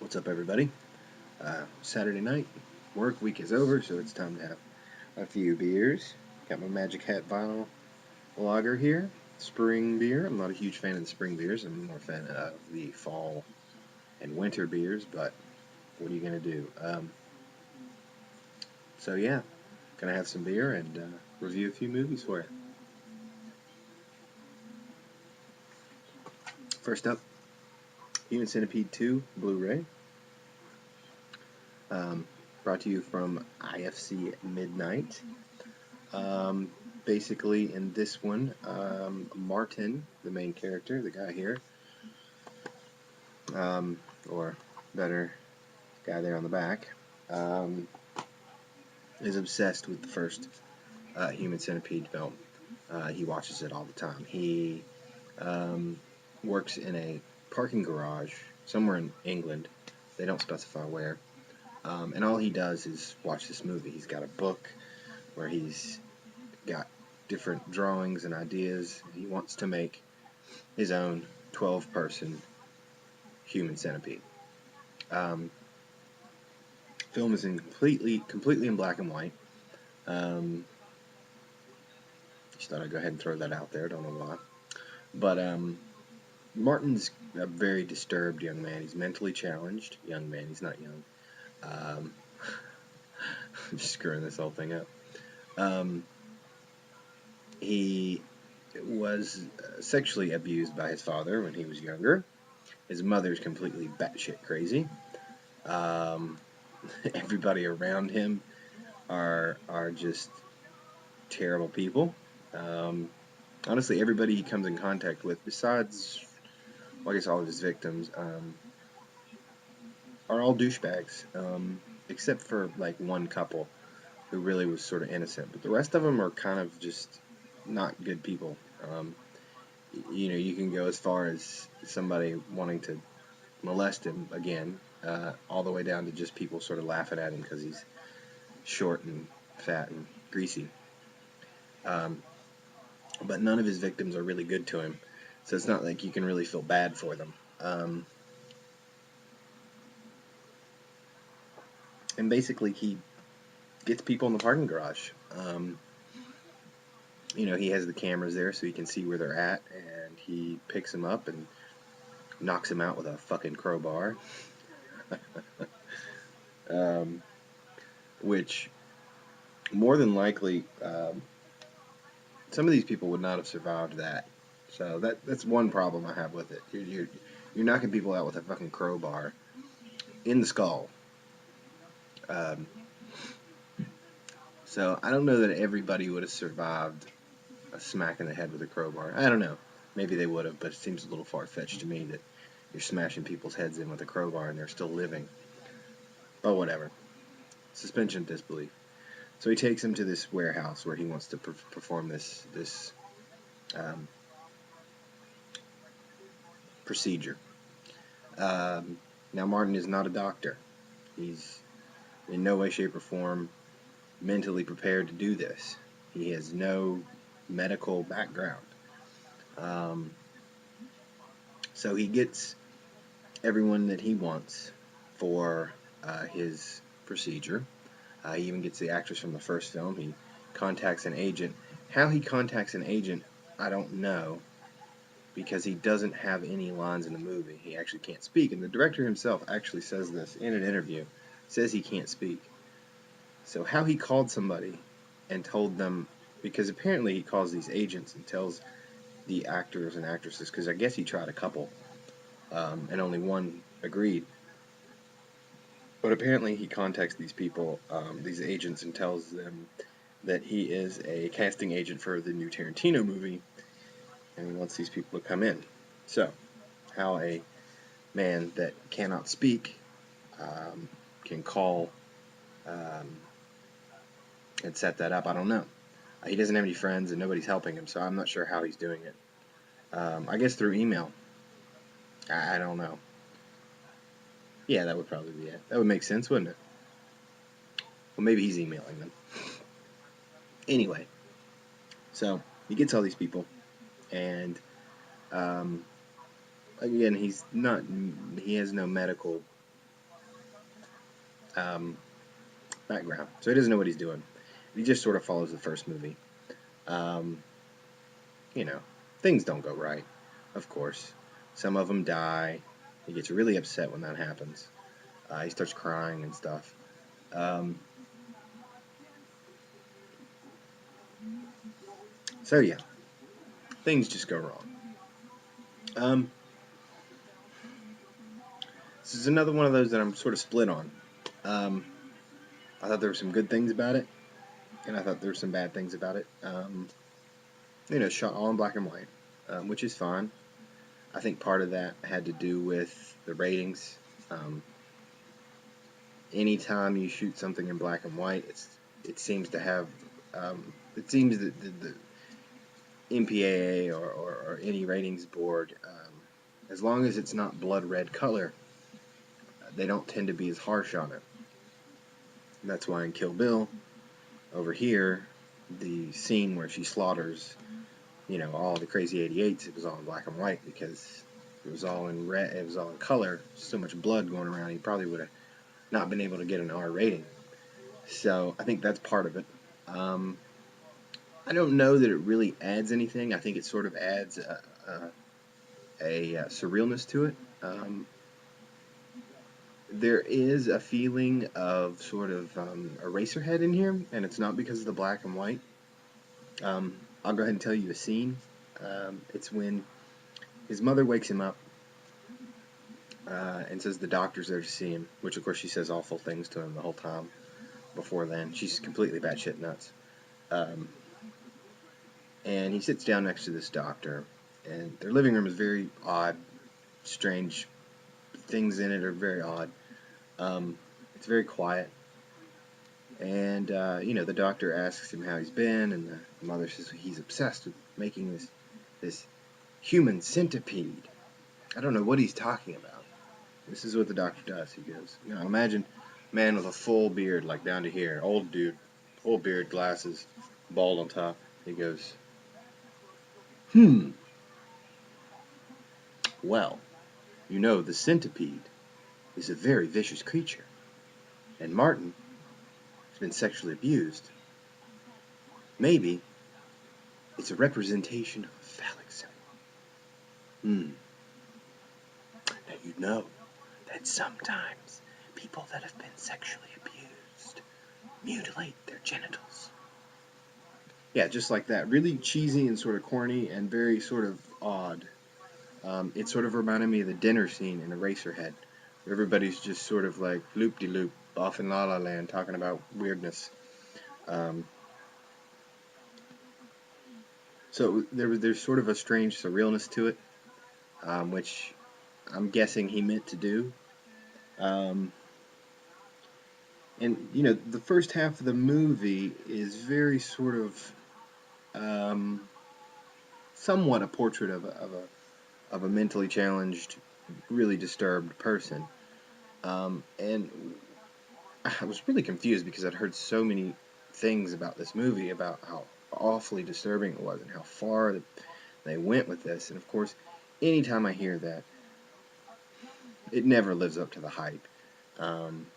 What's up, everybody? Saturday night, work week is over, so it's time to have a few beers. Got my Magic Hat Vinyl Lager here, spring beer. I'm not a huge fan of the spring beers. I'm more a fan of the fall and winter beers, but what are you going to do? So yeah, gonna have some beer and review a few movies for you. First up, Human Centipede 2 Blu Ray. Brought to you from IFC Midnight. Basically, in this one, Martin, the main character, the guy here, or better, guy there on the back, is obsessed with the first Human Centipede film. He watches it all the time. He works in a parking garage somewhere in England. They don't specify where. And all he does is watch this movie. He's got a book where he's got different drawings and ideas. He wants to make his own 12-person Human Centipede. Film is in completely in black and white. Just thought I'd go ahead and throw that out there. Don't know why. But Martin's a very disturbed young man. He's mentally challenged young man. He's not young. I'm just screwing this whole thing up. He was sexually abused by his father when he was younger. His mother's completely batshit crazy. Everybody around him are just terrible people. Honestly, everybody he comes in contact with, besides, well, I guess all of his victims, are all douchebags, except for like one couple who really was sort of innocent. But the rest of them are kind of just not good people. You can go as far as somebody wanting to molest him again, all the way down to just people sort of laughing at him because he's short and fat and greasy. But none of his victims are really good to him, so it's not like you can really feel bad for them. And basically, he gets people in the parking garage. He has the cameras there so he can see where they're at, and he picks them up and knocks them out with a fucking crowbar. Which, more than likely, some of these people would not have survived that. So that's one problem I have with it. You're knocking people out with a fucking crowbar in the skull. So I don't know that everybody would have survived a smack in the head with a crowbar. I don't know. Maybe they would have, but it seems a little far-fetched to me that you're smashing people's heads in with a crowbar and they're still living. But whatever. Suspension of disbelief. So he takes him to this warehouse where he wants to perform this procedure. Now, Martin is not a doctor. He's in no way, shape, or form mentally prepared to do this. He has no medical background. So he gets everyone that he wants for his procedure. He even gets the actress from the first film. He contacts an agent. How he contacts an agent, I don't know, because he doesn't have any lines in the movie. He actually can't speak, and the director himself actually says this in an interview. Says he can't speak. So how he called somebody and told them, because apparently he calls these agents and tells the actors and actresses, because I guess he tried a couple, and only one agreed. But apparently he contacts these people, these agents, and tells them that he is a casting agent for the new Tarantino movie, and he wants these people to come in. So, how a man that cannot speak can call and set that up, I don't know. He doesn't have any friends, and nobody's helping him, so I'm not sure how he's doing it. I guess through email. I don't know. Yeah, that would probably be it. That would make sense, wouldn't it? Well, maybe he's emailing them. Anyway, so he gets all these people, and again, he has no medical um, background, so he doesn't know what he's doing. He just sort of follows the first movie. Um, you know, things don't go right, of course. Some of them die. He gets really upset when that happens. He starts crying and stuff. Um, so yeah, things just go wrong. Um, this is another one of those that I'm sort of split on. Um, I thought there were some good things about it, and I thought there were some bad things about it. Shot all in black and white, which is fine. I think part of that had to do with the ratings. Um, Anytime you shoot something in black and white, it seems to have it seems that the MPAA or any ratings board, as long as it's not blood red color, they don't tend to be as harsh on it. And that's why in Kill Bill, over here, the scene where she slaughters, all the crazy 88s, it was all in black and white because it was all in red, it was all in color, so much blood going around, he probably would have not been able to get an R rating. So I think that's part of it. Um, I don't know that it really adds anything. I think it sort of adds a surrealness to it. There is a feeling of sort of Eraserhead in here, and it's not because of the black and white. I'll go ahead and tell you a scene. It's when his mother wakes him up and says the doctor's there to see him, which of course she says awful things to him the whole time before then. She's completely batshit nuts. Um, and he sits down next to this doctor, and their living room is very odd, strange. Things in it are very odd. It's very quiet. And, the doctor asks him how he's been, and the mother says he's obsessed with making this human centipede. I don't know what he's talking about. This is what the doctor does. He goes, imagine a man with a full beard, like down to here, old dude, full beard, glasses, bald on top. He goes, well, the centipede is a very vicious creature, and Martin has been sexually abused. Maybe it's a representation of a phallic symbol. Now you know that sometimes people that have been sexually abused mutilate their genitals. Yeah, just like that. Really cheesy and sort of corny and very sort of odd. It sort of reminded me of the dinner scene in Eraserhead. Everybody's just sort of like loop-de-loop off in La La Land talking about weirdness. So there's sort of a strange surrealness to it, which I'm guessing he meant to do. And the first half of the movie is very sort of somewhat a portrait of a mentally challenged, really disturbed person. And I was really confused because I'd heard so many things about this movie, about how awfully disturbing it was and how far they went with this. And of course, anytime I hear that, it never lives up to the hype. Um,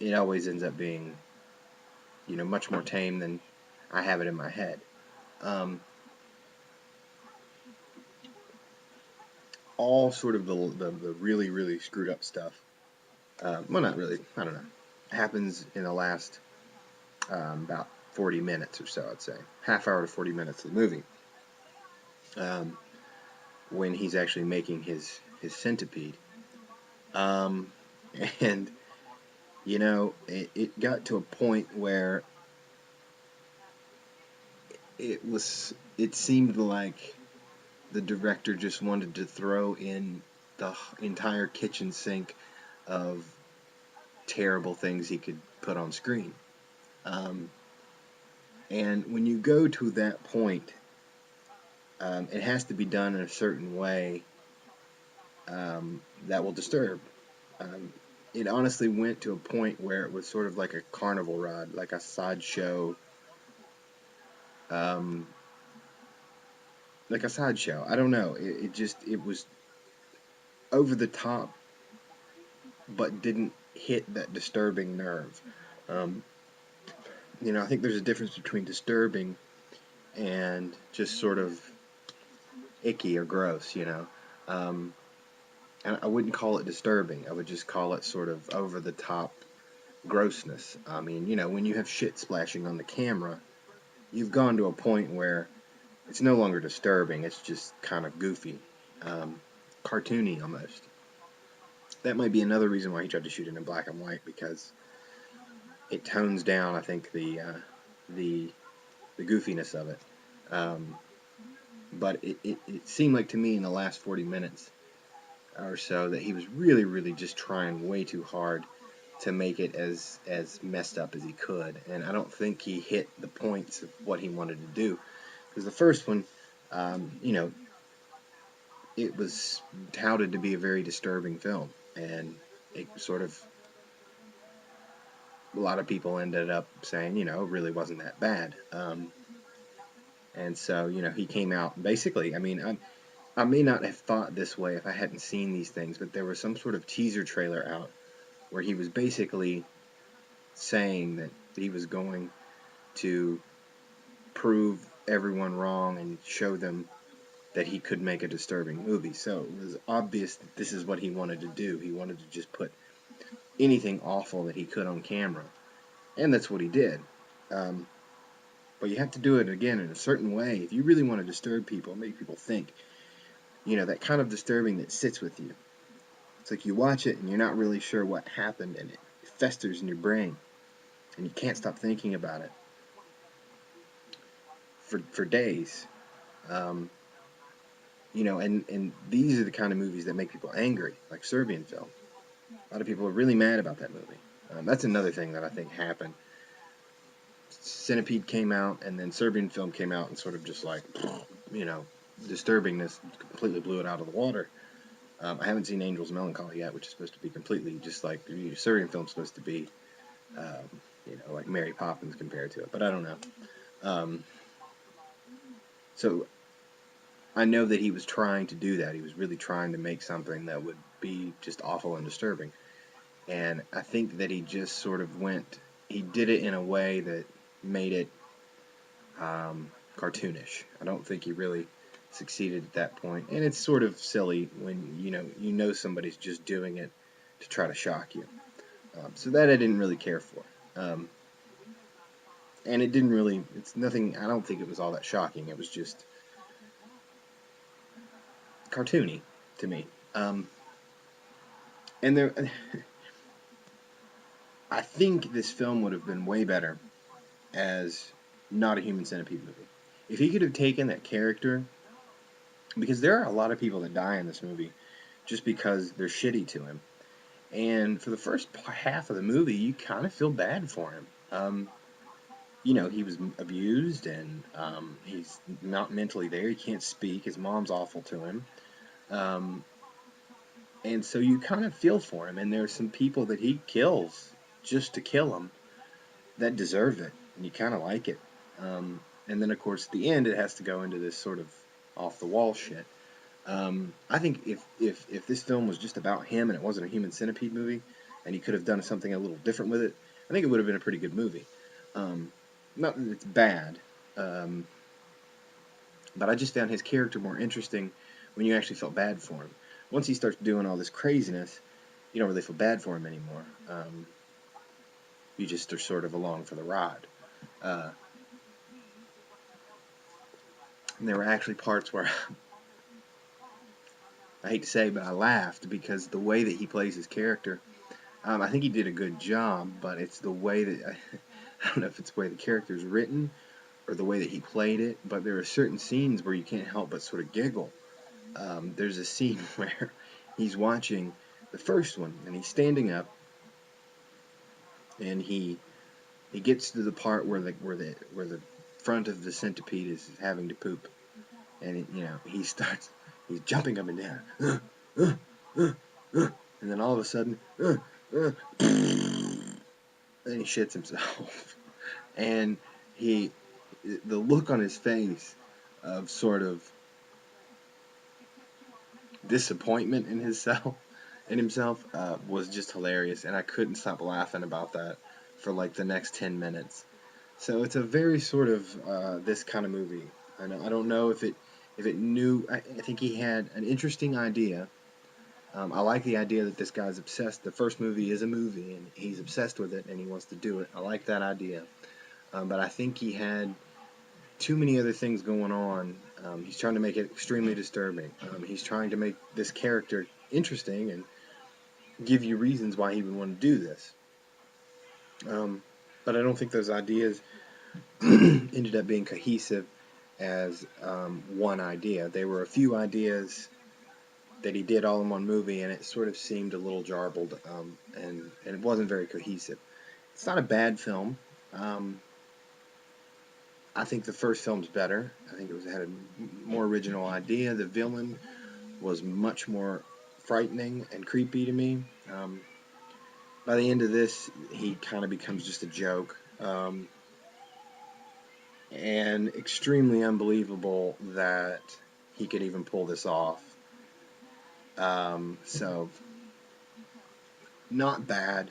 it always ends up being, much more tame than I have it in my head. All sort of the really, really screwed up stuff. Well, not really. I don't know. Happens in the last about 40 minutes or so, I'd say. Half hour to 40 minutes of the movie. When he's actually making his centipede. Um, and, it got to a point where it seemed like the director just wanted to throw in the entire kitchen sink of terrible things he could put on screen. And when you go to that point, it has to be done in a certain way that will disturb. Um, it honestly went to a point where it was sort of like a carnival ride, like a sideshow. Um, like a sideshow. I don't know. It was over the top, but didn't hit that disturbing nerve. Um, I think there's a difference between disturbing and just sort of icky or gross. Um, and I wouldn't call it disturbing. I would just call it sort of over the top grossness. I mean, when you have shit splashing on the camera, you've gone to a point where it's no longer disturbing. It's just kind of goofy, um, cartoony almost. That might be another reason why he tried to shoot it in black and white, because it tones down, I think, the the goofiness of it. Um, but it seemed like to me in the last 40 minutes or so that he was really, really just trying way too hard to make it as messed up as he could, and I don't think he hit the points of what he wanted to do. Because the first one, you know, it was touted to be a very disturbing film, and it sort of, a lot of people ended up saying, it really wasn't that bad. And so, he came out basically. I mean, I may not have thought this way if I hadn't seen these things, but there was some sort of teaser trailer out where he was basically saying that he was going to prove everyone wrong and show them that he could make a disturbing movie. So it was obvious that this is what he wanted to do. He wanted to just put anything awful that he could on camera, and that's what he did. Um, but you have to do it again in a certain way if you really want to disturb people, make people think. That kind of disturbing that sits with you. It's like you watch it and you're not really sure what happened, and it festers in your brain, and you can't stop thinking about it for days. Um, and these are the kind of movies that make people angry, like Serbian Film. A lot of people are really mad about that movie. That's another thing that I think happened. Centipede came out, and then Serbian Film came out, and sort of just like, you know, disturbingness completely blew it out of the water. I haven't seen Angel's Melancholy yet, which is supposed to be completely just like Serbian Film's supposed to be, like Mary Poppins compared to it, but I don't know. Um, so I know that he was trying to do that. He was really trying to make something that would be just awful and disturbing. And I think that he just sort of he did it in a way that made it cartoonish. I don't think he really succeeded at that point. And it's sort of silly when, somebody's just doing it to try to shock you. So that I didn't really care for. Um, and it's nothing, I don't think it was all that shocking. It was just cartoony to me. And there, I think this film would have been way better as not a Human Centipede movie. If he could have taken that character, because there are a lot of people that die in this movie just because they're shitty to him. And for the first half of the movie, you kind of feel bad for him. He was abused, and he's not mentally there. He can't speak. His mom's awful to him. Um, and so you kind of feel for him. And there's some people that he kills just to kill him that deserve it. And you kind of like it. And then, of course, at the end, it has to go into this sort of off-the-wall shit. I think if this film was just about him and it wasn't a Human Centipede movie, and he could have done something a little different with it, I think it would have been a pretty good movie. Not that it's bad, but I just found his character more interesting when you actually felt bad for him. Once he starts doing all this craziness, you don't really feel bad for him anymore. You just are sort of along for the ride. Uh, and there were actually parts where I hate to say, but I laughed because the way that he plays his character, I think he did a good job, but it's the way that, I don't know if it's the way the character's written or the way that he played it, but there are certain scenes where you can't help but sort of giggle. There's a scene where he's watching the first one, and he's standing up, and he gets to the part where the front of the centipede is having to poop, and he's jumping up and down, and then all of a sudden, then he shits himself, and the look on his face of sort of disappointment in himself in himself was just hilarious, and I couldn't stop laughing about that for like the next 10 minutes. So it's a very sort of this kind of movie. I don't know if it knew. I think he had an interesting idea. I like the idea that this guy's obsessed. The first movie is a movie, and he's obsessed with it, and he wants to do it. I like that idea. But I think he had too many other things going on. He's trying to make it extremely disturbing. He's trying to make this character interesting and give you reasons why he would want to do this. Um, but I don't think those ideas ended up being cohesive as one idea. There were a few ideas that he did all in one movie, and it sort of seemed a little jarbled, and it wasn't very cohesive. It's not a bad film. Um, I think the first film's better. I think had a more original idea. The villain was much more frightening and creepy to me. By the end of this, he kind of becomes just a joke, and extremely unbelievable that he could even pull this off. So, not bad.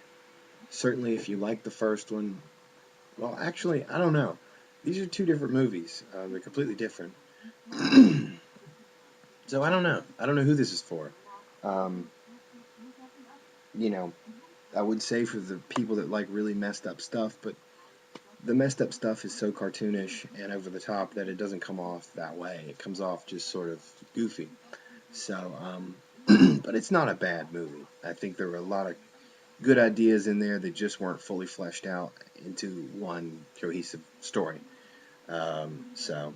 Certainly, if you like the first one, well, actually, I don't know. These are two different movies. They're completely different. So I don't know. I don't know who this is for. Um, you know, I would say for the people that like really messed up stuff, but the messed up stuff is so cartoonish and over the top that it doesn't come off that way. It comes off just sort of goofy. So, but it's not a bad movie. I think there were a lot of good ideas in there that just weren't fully fleshed out into one cohesive story. So,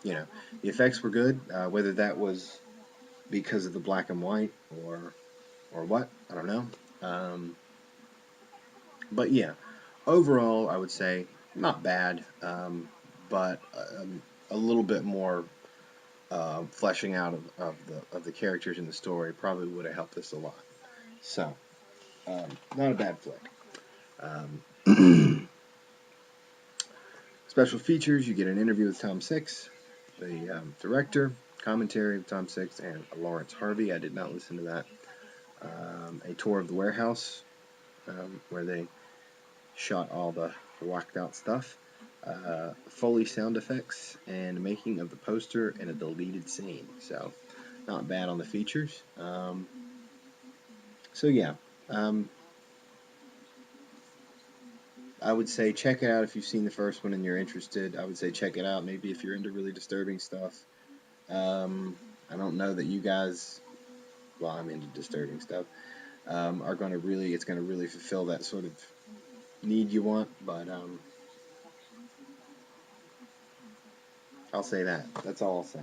the effects were good. Whether that was because of the black and white or what, I don't know. Um, but yeah, overall, I would say not bad, but a little bit more fleshing out of the characters in the story probably would have helped us a lot. So, not a bad flick. Um, Special features: you get an interview with Tom Six, the director, commentary of Tom Six, and Lawrence Harvey. I did not listen to that. A tour of the warehouse where they shot all the whacked out stuff. Foley sound effects and making of the poster and a deleted scene. So, not bad on the features. So yeah, um, I would say check it out if you've seen the first one and you're interested. I would say check it out. Maybe if you're into really disturbing stuff. Um, I don't know that you guys, well, I'm into disturbing stuff, are going to really, it's going to really fulfill that sort of need you want. But I'll say that. That's all I'll say.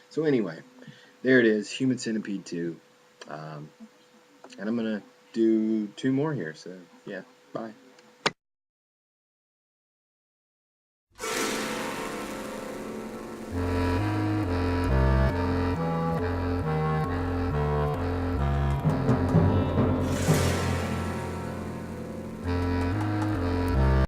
So anyway, there it is, Human Centipede 2. Um, and I'm going to do two more here. So yeah, bye.